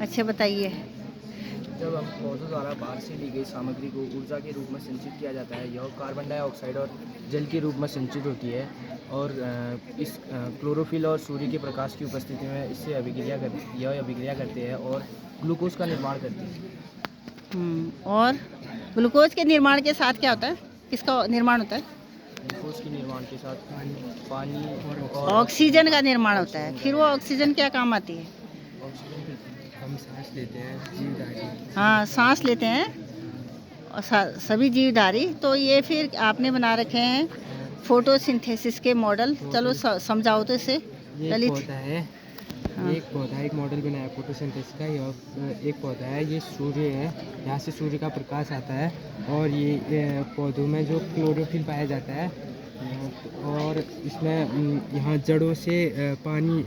अच्छा बताइए। जब हम पौधों द्वारा बाहर से ली गई सामग्री को ऊर्जा के रूप में संचित किया जाता है, यह कार्बन डाइऑक्साइड और जल के रूप में संचित होती है और इस क्लोरोफिल और सूर्य के प्रकाश की उपस्थिति में इससे यह अभिक्रिया करते हैं और ग्लूकोज का निर्माण करती है। और ग्लूकोज के निर्माण के साथ क्या होता है, किसका निर्माण होता है? ग्लूकोज के निर्माण के साथ पानी और ऑक्सीजन का निर्माण होता है। फिर वो ऑक्सीजन क्या काम आती है? ऑक्सीजन हम सांस लेते हैं, जीवधारी। हाँ, सांस लेते हैं और सभी जीवधारी। तो ये फिर आपने बना रखे हैं फोटोसिंथेसिस के मॉडल। चलो समझाओ तो इसे ललित। पौधा है, हाँ। एक पौधा, एक मॉडल बनाया फोटोसिंथेसिस का। यह एक पौधा है, ये सूर्य है, यहाँ से सूर्य का प्रकाश आता है और ये पौधों में जो क्लोरोफिल पाया जाता है और इसमें यहाँ जड़ों से पानी,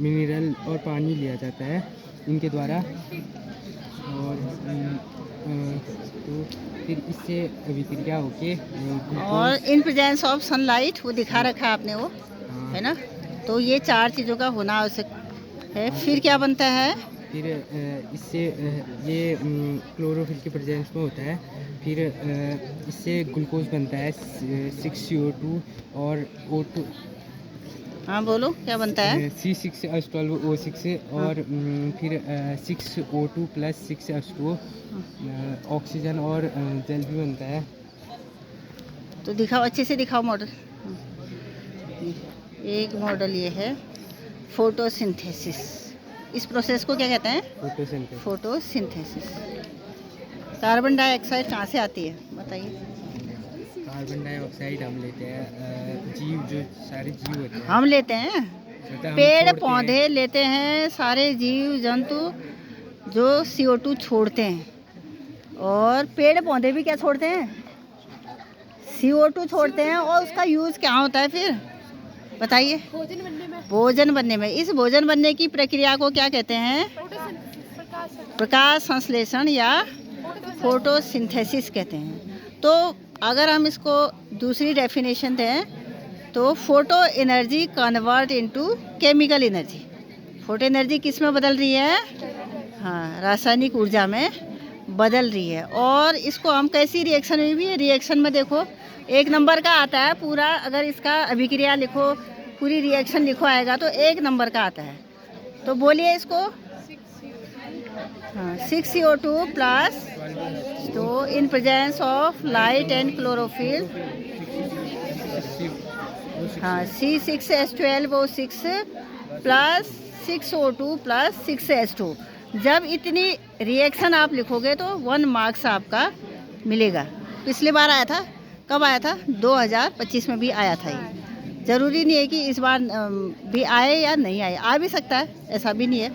मिनरल और पानी लिया जाता है इनके द्वारा। और तो फिर इससे अभिक्रिया होके और इन प्रेजेंस ऑफ सनलाइट वो दिखा रखा है आपने, वो है ना। तो ये 4 चीज़ों का होना आवश्यक है। फिर क्या बनता है? फिर इससे ये क्लोरोफिल के प्रेजेंस में होता है। फिर इससे ग्लूकोज बनता है, 6CO2 और O2। हाँ बोलो, क्या बनता है? C6H12O6 और फिर 6O2 + 6H2O ऑक्सीजन और जल भी बनता है। तो दिखाओ, अच्छे से दिखाओ मॉडल। एक मॉडल ये है फोटोसिंथेसिस। इस प्रोसेस को क्या कहते हैं? फोटोसिंथेसिस। कार्बन डाइऑक्साइड कहाँ से आती है बताइए? कार्बन डाइऑक्साइड हम लेते हैं, जीव जो सारे जीव होते हैं हम लेते हैं, पेड़ पौधे लेते हैं, सारे जीव जंतु जो CO2 छोड़ते हैं। और पेड़ पौधे भी क्या छोड़ते हैं? CO2 छोड़ते हैं। और उसका यूज़ क्या होता है फिर बताइए? भोजन बनने में। इस भोजन बनने की प्रक्रिया को क्या कहते हैं? प्रकाश संश्लेषण या फोटोसिंथेसिस कहते हैं। तो अगर हम इसको दूसरी डेफिनेशन दें तो photo energy convert into chemical energy. Photo energy किस में बदल रही है? हाँ, रासायनिक ऊर्जा में बदल रही है। और इसको हम कैसी रिएक्शन में भी, रिएक्शन में देखो 1 नंबर का आता है पूरा। अगर इसका अभिक्रिया लिखो, पूरी रिएक्शन लिखो आएगा तो 1 नंबर का आता है। तो बोलिए इसको। हाँ, 6CO2 प्लस, तो in presence of light and chlorophyll, हाँ, C6H12O6 plus 6O2 plus 6H2। जब इतनी रिएक्शन आप लिखोगे तो 1 मार्क्स आपका मिलेगा। पिछली बार आया था, कब आया था? 2025 में भी आया था ये। ज़रूरी नहीं है कि इस बार भी आए या नहीं आए, आ भी सकता है, ऐसा भी नहीं है।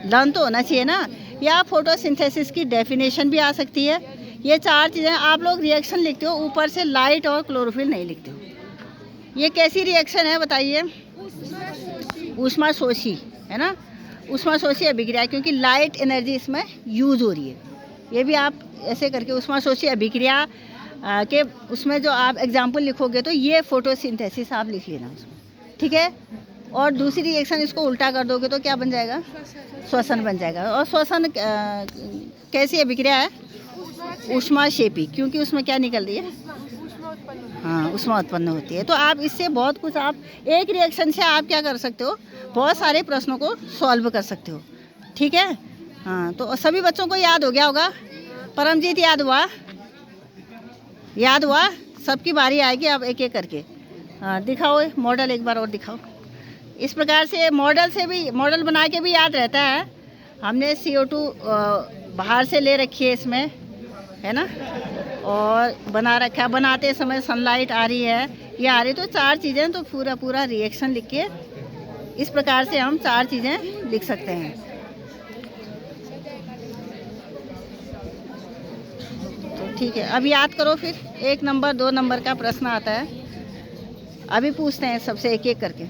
लर्न तो होना चाहिए ना। या फोटोसिंथेसिस की डेफिनेशन भी आ सकती है। ये 4 चीज़ें आप लोग रिएक्शन लिखते हो, ऊपर से लाइट और क्लोरोफिल नहीं लिखते हो। ये कैसी रिएक्शन है बताइए? ऊष्माशोषी है ना, ऊष्माशोषी अभिक्रिया, क्योंकि लाइट एनर्जी इसमें यूज़ हो रही है। ये भी आप ऐसे करके ऊष्माशोषी अभिक्रिया के उसमें जो आप एग्जाम्पल लिखोगे तो ये फोटोसिंथेसिस आप लिख लेना उसमें, ठीक है। और दूसरी रिएक्शन इसको उल्टा कर दोगे तो क्या बन जाएगा? श्वसन बन जाएगा। और श्वसन कैसी अभिक्रिया है? ऊष्माक्षेपी, क्योंकि उसमें क्या निकल रही है? हाँ, ऊष्मा उत्पन्न होती है। तो आप इससे बहुत कुछ, आप एक रिएक्शन से आप क्या कर सकते हो? बहुत सारे प्रश्नों को सॉल्व कर सकते हो, ठीक है। हाँ, तो सभी बच्चों को याद हो गया होगा। परमजीत याद हुआ? याद हुआ? सबकी बारी आएगी, अब एक एक करके। हाँ, दिखाओ मॉडल, एक बार और दिखाओ। इस प्रकार से मॉडल से भी, मॉडल बना के भी याद रहता है। हमने CO2 बाहर से ले रखी है इसमें, है ना, और बना रखा है। बनाते समय सनलाइट आ रही है, ये आ रही, तो 4 चीज़ें, तो पूरा रिएक्शन लिख के इस प्रकार से हम 4 चीज़ें लिख सकते हैं। तो ठीक है, अब याद करो फिर। 1 नंबर 2 नंबर का प्रश्न आता है, अभी पूछते हैं सबसे एक एक करके।